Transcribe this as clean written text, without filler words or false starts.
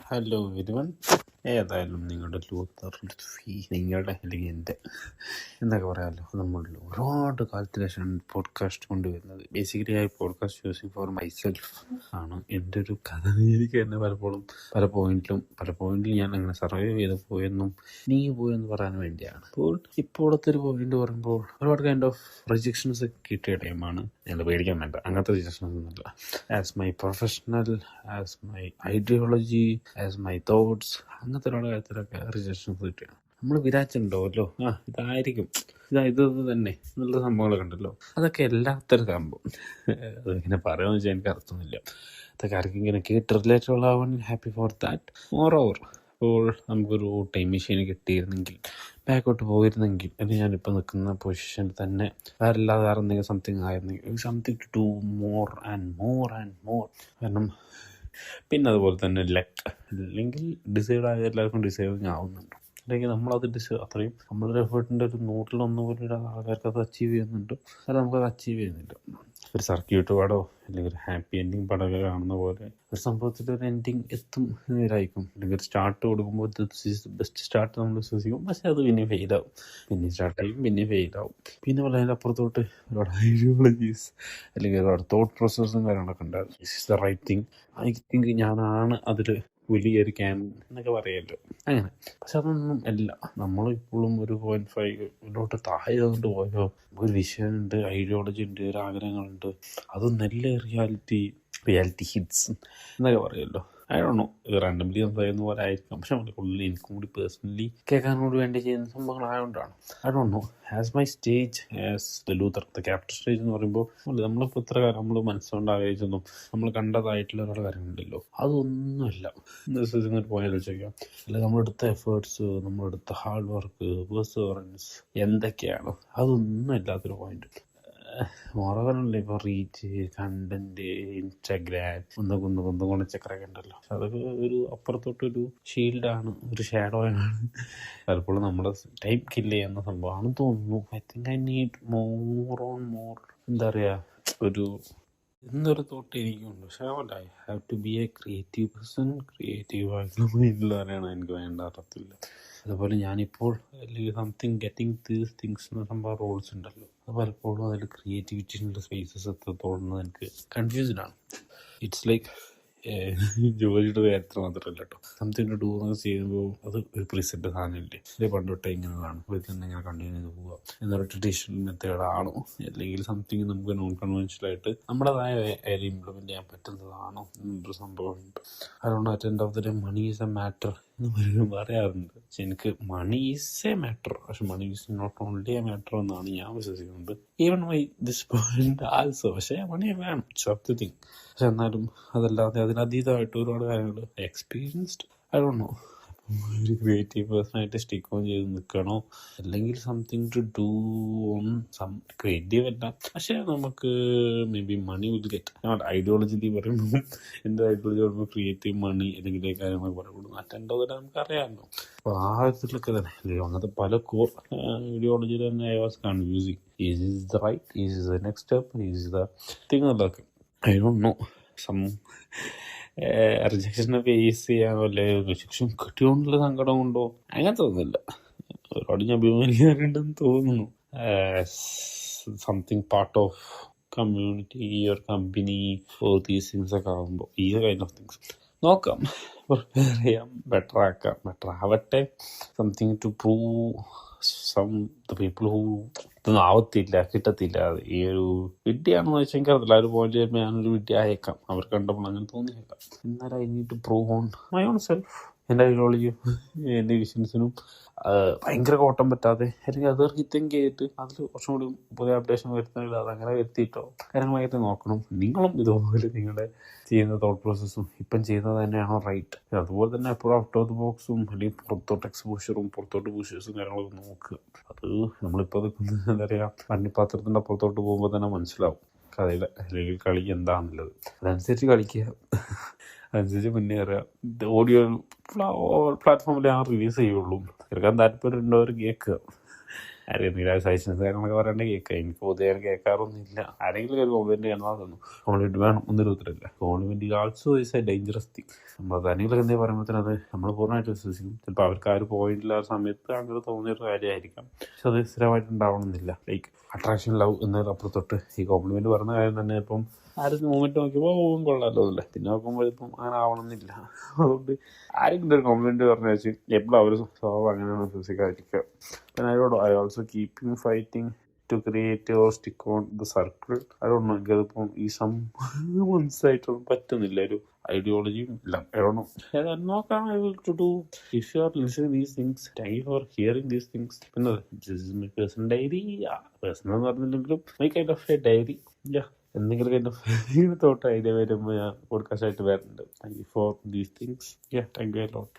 Hello everyone. ഏതായാലും നിങ്ങളുടെ Luther നിങ്ങളുടെ അല്ലെങ്കിൽ എൻ്റെ എന്നൊക്കെ പറയാമല്ലോ, നമ്മൾ ഒരുപാട് കാലത്തിന് ശേഷം പോഡ്കാസ്റ്റ് കൊണ്ടുവരുന്നത്. Basically I podcast using four myself ആണ്. എൻ്റെ ഒരു കഥ എനിക്ക് തന്നെ പല പോയിന്റിലും ഞാൻ അങ്ങനെ സർവൈവ് ചെയ്ത് പോയെന്നും പോയെന്ന് പറയാൻ വേണ്ടിയാണ്. ഇപ്പോഴത്തെ ഒരു പോയിന്റ് പറയുമ്പോൾ ഒരുപാട് കൈൻഡ് ഓഫ് റിജക്ഷൻസ് കിട്ടിയ ടൈമാണ്. ഞങ്ങൾ പേടിക്കാൻ വേണ്ട, അങ്ങനത്തെ റിജക്ഷൻസ് ഒന്നുമില്ല. As my professional, as my ideology, as my thoughts, അങ്ങനത്തെ ഒരുപാട് കാര്യത്തിലൊക്കെ റിജക്ഷൻസ് കിട്ടിയാണ്. നമ്മൾ വിചാരിച്ചിട്ടുണ്ടാവല്ലോ, ഇതായിരിക്കും, ഇത് തന്നെ എന്നുള്ള സംഭവങ്ങളൊക്കെ ഉണ്ടല്ലോ. അതൊക്കെ എല്ലാത്തരം സംഭവം അതിങ്ങനെ പറയുമെന്ന് വെച്ചാൽ എനിക്ക് അർത്ഥമൊന്നുമില്ല. അതൊക്കെ ആർക്കും ഇങ്ങനെ കേട്ട് റിലേറ്റബിൾ ആവാൻ happy for that. More over ഇപ്പോൾ നമുക്കൊരു ടൈം മെഷീൻ കിട്ടിയിരുന്നെങ്കിൽ, ബാക്കോട്ട് പോയിരുന്നെങ്കിൽ, അല്ലെങ്കിൽ ഞാനിപ്പോൾ നിൽക്കുന്ന പൊസിഷനിൽ തന്നെ വേറെ എന്തെങ്കിലും സംതിങ് ആയിരുന്നെങ്കിൽ, something to do more and more and more. കാരണം പിന്നെ അതുപോലെ തന്നെ ലക്ക്, അല്ലെങ്കിൽ ഡിസൈഡ് ആയ എല്ലാവർക്കും ഡിസൈഡിങ് ആവുന്നുണ്ട്, അല്ലെങ്കിൽ നമ്മളത് അത്രയും നമ്മളുടെ എഫേർട്ടിൻ്റെ ഒരു 100% പോലും ആൾക്കാർക്ക് അത് അച്ചീവ് ചെയ്യുന്നുണ്ട്, അത് നമുക്കത് അച്ചീവ് ചെയ്യുന്നില്ല. ഒരു സർക്യൂട്ട് പടമോ അല്ലെങ്കിൽ ഒരു ഹാപ്പി എൻഡിങ് പടമൊക്കെ കാണുന്ന പോലെ ഒരു സംഭവത്തിൽ ഒരു എൻഡിങ് എത്തും എന്നതായിരിക്കും. അല്ലെങ്കിൽ ഒരു സ്റ്റാർട്ട് കൊടുക്കുമ്പോൾ ബെസ്റ്റ് സ്റ്റാർട്ട് നമ്മൾ വിശ്വസിക്കും, പക്ഷെ അത് പിന്നെ ഫെയിലാവും, പിന്നെ സ്റ്റാർട്ട് ചെയ്യും, പിന്നെ ഫെയിലാവും. പിന്നെ പോലെ അതിൻ്റെ അപ്പുറത്തോട്ട് ഒരുപാട് ഐഡിയോളജീസ് അല്ലെങ്കിൽ ഒരുപാട് തോട്ട് പ്രോസസ്സും കാര്യങ്ങളൊക്കെ ഉണ്ടാകും. This is the right thing, I think ഞാനാണ് അതിൽ വലിയൊരു ക്യാൻ എന്നൊക്കെ പറയുമല്ലോ, അങ്ങനെ. പക്ഷെ അതൊന്നും അല്ല. നമ്മളിപ്പോഴും ഒരു 0.5 താഴെ കൊണ്ട് പോയോ ഒരു വിഷയമുണ്ട്, ഐഡിയോളജി ഉണ്ട്, ഒരു ആഗ്രഹങ്ങളുണ്ട്, അതൊന്നല്ല റിയാലിറ്റി ഹിറ്റ്സ് എന്നൊക്കെ പറയുമല്ലോ. ഐ ഡോണ്ട് നോ, റാൻഡംലി പറയുന്ന പോലെ ആയിരിക്കാം, പക്ഷെ നമ്മൾ കൂടുതൽ എനിക്കും കൂടി പേഴ്സണലി കേൾക്കാനോട് വേണ്ടി ചെയ്യുന്ന സംഭവങ്ങളായതുകൊണ്ടാണ്. I don't know, as my stage, as the Luther, the capital stage എന്ന് പറയുമ്പോൾ നമ്മളിപ്പോൾ ഇത്ര കാര്യം നമ്മൾ മനസ്സുകൊണ്ട് ആലോചിച്ചൊന്നും നമ്മൾ കണ്ടതായിട്ടുള്ള ഒരുപാട് കാര്യങ്ങളുണ്ടല്ലോ, അതൊന്നുമല്ല. ഇങ്ങനെ പോയാലോ ചോദിക്കാം, അല്ലെങ്കിൽ നമ്മളെടുത്ത എഫേർട്സ്, നമ്മളെടുത്ത ഹാർഡ് വർക്ക്, പെർസവറൻസ് എന്തൊക്കെയാണ്, അതൊന്നും ഇല്ലാത്തൊരു പോയിന്റ്. മോറവനല്ലേ ഇപ്പോൾ റീച്ച്, കണ്ടന്റ്, ഇൻസ്റ്റാഗ്രാം, കുന്ത കുണച്ചക്കറൊക്കെ ഉണ്ടല്ലോ. പക്ഷെ അതൊക്കെ ഒരു അപ്പുറത്തോട്ടൊരു ഷീൽഡാണ്, ഒരു ഷാഡോയാണ്. പലപ്പോഴും നമ്മുടെ ടൈം കില്ല് ചെയ്യുന്ന സംഭവമാണെന്ന് തോന്നുന്നു. I think I need more എന്താ പറയുക, എന്നൊരു തോട്ട് എനിക്കുണ്ട്. പക്ഷെ I have to be a creative person. Creative ആയിട്ടുള്ള മൈൻഡിലാണ് എനിക്ക് വേണ്ടാറില്ല. അതുപോലെ ഞാനിപ്പോൾ അല്ലെങ്കിൽ സംതിങ് ഗെറ്റിംഗ് ദീസ് തിങ്സ് എന്ന സംഭവം റോൾസ് ഉണ്ടല്ലോ, അത് പലപ്പോഴും അതിൽ ക്രിയേറ്റിവിറ്റിൻ്റെ സ്പേസസ് എത്രത്തോളം എനിക്ക് കൺഫ്യൂസ്ഡാണ്. ഇറ്റ്സ് ലൈക്ക് ജോലിയുടെ കാര്യത്തിൽ മാത്രമല്ല കേട്ടോ, സംതിങ് ടു ഡൂ എന്നൊക്കെ ചെയ്യുമ്പോൾ അത് ഒരു പ്രീസെറ്റ് സാധനമില്ലേ, ഇത് പണ്ട് തൊട്ടേ ഇങ്ങനെയാണ്, അപ്പോൾ ഇത് തന്നെ ഇങ്ങനെ കണ്ടിന്യൂ ചെയ്ത് പോവുക എന്നൊരു ട്രഡീഷണൽ മെത്തേഡാണോ, അല്ലെങ്കിൽ സംതിങ് നമുക്ക് നോൺ കൺവെൻഷനായിട്ട് നമ്മുടേതായ ഏരിയ ഇംപ്ലിമെൻറ്റ് ചെയ്യാൻ പറ്റുന്നതാണോ എന്നൊരു സംഭവമുണ്ട്. അതുകൊണ്ട് at end of the day money is a matter എന്ന് പറയാറുണ്ട്. പക്ഷെ എനിക്ക് മണി ഈസ് എ മാറ്റർ, പക്ഷെ money is not only a matter എന്നാണ് ഞാൻ വിശ്വസിക്കുന്നത്. Even my this point also. പക്ഷേ മണി വേണം, ഇറ്റ്സ് ഓഫ് ദി തിങ്. പക്ഷെ എന്നാലും അതല്ലാതെ അതിനതീതമായിട്ട് ഒരുപാട് കാര്യങ്ങൾ എക്സ്പീരിയൻസ്ഡ്. ഐ ഡോണ്ട് നോ, ഒരു ക്രിയേറ്റീവ് പേഴ്സണായിട്ട് സ്റ്റിക്ക് ഓൺ ചെയ്ത് നിൽക്കണോ, അല്ലെങ്കിൽ something to do on some creative അല്ല, പക്ഷെ നമുക്ക് maybe money will get. Ideology പറയുമ്പോൾ എൻ്റെ ഐഡിയോളജി പറയുമ്പോൾ ക്രിയേറ്റീവ് മണി അല്ലെങ്കിൽ കാര്യങ്ങളൊക്കെ പറയുള്ളൂ. മറ്റെന്തോ തന്നെ നമുക്കറിയാമല്ലോ. അപ്പോൾ ആ ഇതിലൊക്കെ തന്നെ അങ്ങനത്തെ പല കോർ ഐഡിയോളജിയിൽ തന്നെ I was confusing. Is the right, is the next step, is the thing എന്നൊക്കെ. ഐ ഡോണ്ട് നോ, റിജക്ഷനെ ഫേസ് ചെയ്യാനോ അല്ലെ റിജക്ഷൻ കിട്ടിയോണ്ടുള്ള സങ്കടം കൊണ്ടോ അങ്ങനത്തെ ഒന്നുമില്ല. ഒരുപാട് ഞാൻ അഭിമാനിക്കാറുണ്ടെന്ന് തോന്നുന്നു. Something part of community or company for these things ഒക്കെ ആകുമ്പോൾ ഈ കൈൻഡ് ഓഫ് തിങ്സ് നോക്കാം, പ്രിപ്പയർ ചെയ്യാം, ബെറ്റർ ആവട്ടെ. Something to prove some the people who ഇതൊന്നും ആവത്തില്ല, കിട്ടത്തില്ല. ഈ ഒരു വിദ്യയാണെന്ന് വെച്ചാൽ എനിക്ക് അറിയില്ല. ഒരു പോയിന്റ് ചെയ്യുമ്പോൾ ഞാനൊരു വിദ്യ ആയേക്കാം, അവർക്ക് കണ്ടപ്പോൾ അങ്ങനെ തോന്നിയേക്കാം. എന്നാലും I need to prove on my own self, എൻ്റെ ഐഡിയോളജിയും എൻ്റെ വിഷൻസിനും ഭയങ്കര കോട്ടം പറ്റാതെ, അല്ലെങ്കിൽ അത് തിങ്ക് ചെയ്തിട്ട് അതിൽ കുറച്ചും കൂടി പുതിയ അപ്ഡേഷൻ വരുന്നെങ്കിൽ അതങ്ങനെ വരുത്തിയിട്ടോ കാര്യങ്ങളായിട്ട് നോക്കണം. നിങ്ങളും ഇതുപോലെ നിങ്ങളുടെ ചെയ്യുന്ന തോട്ട് പ്രോസസ്സും ഇപ്പം ചെയ്യുന്നത് തന്നെയാണോ റൈറ്റ്, അതുപോലെ തന്നെ എപ്പോഴും ഔട്ട് ഓഫ് ദ ബോക്സും അല്ലെങ്കിൽ പുറത്തോട്ട് എക്സ്പോഷറും പുറത്തോട്ട് പുഷേഴ്സും കാര്യങ്ങളൊക്കെ നോക്കുക. അത് നമ്മളിപ്പോൾ എന്താ പറയുക, മണ്ണിപ്പാത്രത്തിൻ്റെ അപ്പുറത്തോട്ട് പോകുമ്പോൾ തന്നെ മനസ്സിലാവും കഥയുടെ അല്ലെങ്കിൽ കളി എന്താണെന്നുള്ളത്. അതനുസരിച്ച് കളിക്കുക, അതനുസരിച്ച് മുന്നേറുക. ഓഡിയോ പ്ലാറ്റ്ഫോമിൽ റിലീസ് ചെയ്യുള്ളൂ, കേൾക്കാൻ താല്പര്യമുള്ളവർ കേൾക്കുക. ആരെങ്കിലും നീരാജ് സജഷൻസ് കാര്യങ്ങളൊക്കെ പറയണ്ടേ കേൾക്കുക. എനിക്ക് പൊതുവെ കേൾക്കാറൊന്നുമില്ല. ആരെങ്കിലും ഒരു കോംപ്ലിമെന്റ് കാണാൻ തന്നു, കോംപ്ലിമെന്റ് വേണം ഒന്നൊരു ഉത്തരമില്ല. Compliment also is a dangerous thing. നമ്മൾ ധനികളൊക്കെ എന്തെങ്കിലും പറയുമ്പോഴത്തേനും അത് നമ്മൾ പൂർണ്ണമായിട്ട് വിശ്വസിക്കും. ചിലപ്പോൾ അവർക്ക് ആ ഒരു പോയിന്റിൽ ആ സമയത്ത് അങ്ങനെ തോന്നിയൊരു കാര്യമായിരിക്കാം. പക്ഷെ അത് സ്ഥിരമായിട്ട് ഉണ്ടാവണമെന്നില്ല. ലൈക്ക് അട്രാക്ഷൻ, ലവ് എന്നതിനപ്പുറത്തൊട്ട് ഈ കോംപ്ലിമെന്റ് പറഞ്ഞ കാര്യം തന്നെ ഇപ്പം ആരും മൂവ്മെന്റ് നോക്കിയപ്പോൾ കൊള്ളാമല്ലോ അല്ലേ, പിന്നെ നോക്കുമ്പോൾ ഇപ്പം അങ്ങനെ ആവണമെന്നില്ല. അതുകൊണ്ട് ആരെങ്കിലും ഒരു കോംപ്ലിമെന്റ് പറഞ്ഞു വെച്ച് എപ്പോഴും അവർ സ്വഭാവം അങ്ങനെയാണ് വിശ്വസിക്കാതിരിക്കുക. പിന്നെ I also keeping fighting to create or stick on the circle. I don't know, എനിക്കതിപ്പം ഈ മനസ്സായിട്ടൊന്നും പറ്റുന്നില്ല. ഒരു ഐഡിയോളജിയും ഇല്ല. I don't know. നോക്കാം I will to do. If you are listening these things, thank you for hearing these things. പിന്നെ this is my personal diary. Personal എന്ന് പറഞ്ഞില്ലെങ്കിലും my kind of a diary. എന്തെങ്കിലും kind of thought idea വരുമ്പോൾ ഞാൻ podcast ആയിട്ട് വരുന്നുണ്ട്. Thank you for these things. Thank you a lot.